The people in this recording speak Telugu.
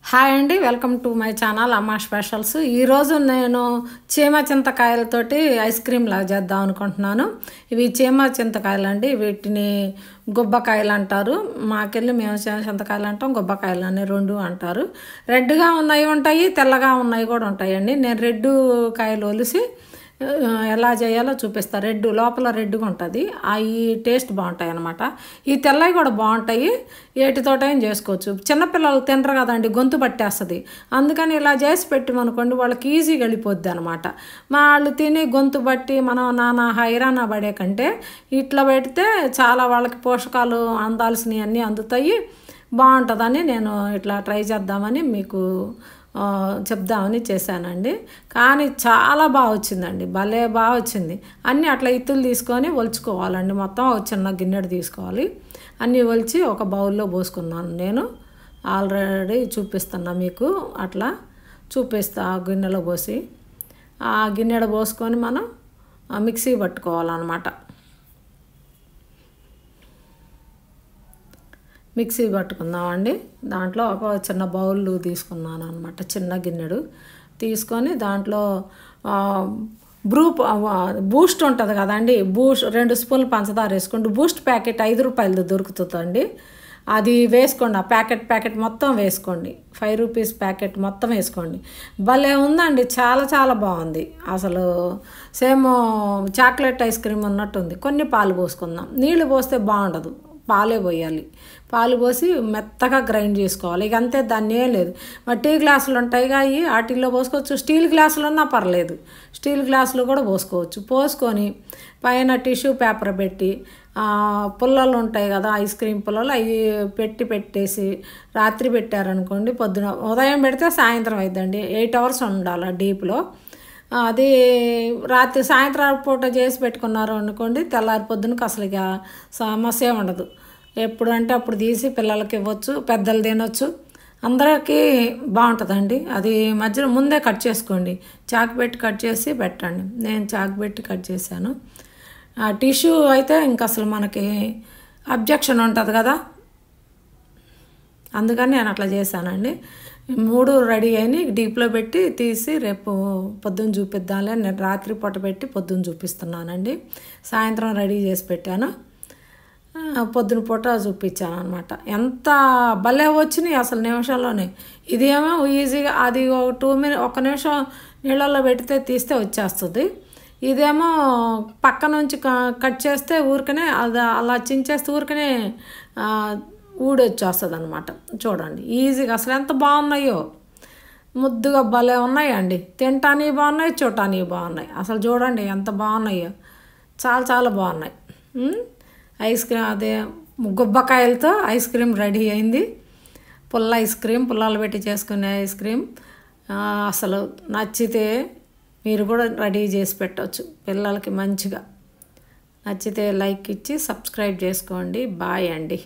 హాయ్ అండి, వెల్కమ్ టు మై ఛానల్ అమ్మా స్పెషల్స్. ఈరోజు నేను చీమ చింతకాయలతోటి ఐస్ క్రీమ్ లాగా చేద్దాం అనుకుంటున్నాను. ఇవి చీమ చింతకాయలు అండి, వీటిని గుబ్బకాయలు అంటారు. మాకెళ్ళి మేము చింతకాయలు అంటాం, గుబ్బకాయలు అని రెండు అంటారు. రెడ్గా ఉన్నాయి ఉంటాయి, తెల్లగా ఉన్నాయి కూడా ఉంటాయండి. నేను రెడ్ కాయలు ఒలిసి ఎలా చేయాలో చూపిస్తాను. లోపల రెడ్గా ఉంటుంది, అవి టేస్ట్ బాగుంటాయి అన్నమాట. ఈ తెల్లవి కూడా బాగుంటాయి, ఏటితోటైనా చేసుకోవచ్చు. చిన్నపిల్లలు తినరు కదండి, గొంతు పట్టేస్తుంది. అందుకని ఇలా చేసి పెట్టమనుకోండి, వాళ్ళకి ఈజీగా వెళ్ళిపోద్ది అనమాట. వాళ్ళు తిని గొంతు బట్టి మనం నానా హైరాణ పడే కంటే ఇట్లా పెడితే చాలా వాళ్ళకి పోషకాలు అందాల్సినవి అన్నీ అందుతాయి. బాగుంటుందని నేను ఇట్లా ట్రై చేద్దామని మీకు చెప్దామని చేశానండి. కానీ చాలా బాగా వచ్చిందండి, భలే బాగా వచ్చింది. అన్నీ అట్లా ఇత్తులు తీసుకొని ఒలుచుకోవాలండి. మొత్తం ఒక చిన్న గిన్నెడు తీసుకోవాలి. అన్నీ ఒలిచి ఒక బౌల్లో పోసుకున్నాను. నేను ఆల్రెడీ చూపిస్తున్నా మీకు, అట్లా చూపిస్తా. ఆ గిన్నెలో పోసి ఆ గిన్నెలో పోసుకొని మనం మిక్సీ పట్టుకోవాలన్నమాట. మిక్సీ పట్టుకుందామండి. దాంట్లో ఒక చిన్న బౌల్ తీసుకున్నాను అనమాట, చిన్న గిన్నెడు తీసుకొని దాంట్లో బూస్ట్ ఉంటుంది కదండి, బూస్ట్ 2 స్పూన్లు పంచదార వేసుకోండి. బూస్ట్ ప్యాకెట్ 5 రూపాయలది దొరుకుతుందండి, అది వేసుకోండి. ఆ ప్యాకెట్ మొత్తం వేసుకోండి. 5 రూపీస్ ప్యాకెట్ మొత్తం వేసుకోండి. భలే ఉందండి, చాలా చాలా బాగుంది. అసలు సేమ్ చాక్లెట్ ఐస్ క్రీమ్ ఉన్నట్టుంది. కొన్ని పాలు పోసుకుందాం. నీళ్ళు పోస్తే బాగుండదు, పాలే పోయాలి. పాలు పోసి మెత్తగా గ్రైండ్ చేసుకోవాలి. ఇక అంతే, దాన్ని ఏం లేదు. మరి టీ గ్లాసులు ఉంటాయిగా, అవి వాటిల్లో పోసుకోవచ్చు. స్టీల్ గ్లాసులు ఉన్నా పర్లేదు, స్టీల్ గ్లాసులు కూడా పోసుకోవచ్చు. పోసుకొని పైన టిష్యూ పేపర్ పెట్టి పుల్లలు ఉంటాయి కదా, ఐస్ క్రీమ్ పుల్లలు, అవి పెట్టేసి రాత్రి పెట్టారనుకోండి, పొద్దున ఉదయం పెడితే సాయంత్రం అవుతుందండి. 8 hours ఉండాలి డీప్లో. అది రాత్రి సాయంత్రం పూట చేసి పెట్టుకున్నారు అనుకోండి, తెల్లారి పొద్దునకి అసలు ఇక సమస్య ఉండదు. ఎప్పుడంటే అప్పుడు తీసి పిల్లలకి ఇవ్వచ్చు, పెద్దలు తినొచ్చు, అందరికీ బాగుంటుందండి. అది మధ్యలో ముందే కట్ చేసుకోండి, చాకు పెట్టి కట్ చేసి పెట్టండి. నేను చాకు పెట్టి కట్ చేశాను. ఆ టిష్యూ అయితే ఇంక అసలు మనకి అబ్జెక్షన్ ఉంటుంది కదా, అందుకని నేను అట్లా చేశానండి. 3 రెడీ అయినాయి. డీప్లో పెట్టి తీసి రేపు పొద్దున్న చూపిద్దాంలే, నేను రాత్రి పూట పెట్టి పొద్దున్న చూపిస్తున్నానండి. సాయంత్రం రెడీ చేసి పెట్టాను, పొద్దున పూట చూపించాను అనమాట. ఎంత భలే వచ్చినాయి అసలు నిమిషంలోనే. ఇదేమో ఈజీగా, అది 1 నిమిషం నీళ్ళల్లో పెడితే తీస్తే వచ్చేస్తుంది. ఇదేమో పక్క నుంచి కట్ చేస్తే ఊరికనే అది అలా చించేస్తే ఊరికనే ఊడొచ్చేస్తుంది అనమాట. చూడండి ఈజీగా, అసలు ఎంత బాగున్నాయో, ముద్దుగా భలే ఉన్నాయండి. తినటానికి బాగున్నాయి, చూడటానికి బాగున్నాయి. అసలు చూడండి ఎంత బాగున్నాయో, చాలా చాలా బాగున్నాయి. ఐస్ క్రీమ్, అదే గుబ్బకాయలతో ఐస్ క్రీమ్ రెడీ అయింది. ఐస్ క్రీమ్, పుల్లలు పెట్టి చేసుకునే ఐస్ క్రీమ్. అసలు నచ్చితే మీరు కూడా రెడీ చేసి పెట్టవచ్చు పిల్లలకి మంచిగా. నచ్చితే లైక్ ఇచ్చి సబ్స్క్రైబ్ చేసుకోండి. బాయ్ అండి.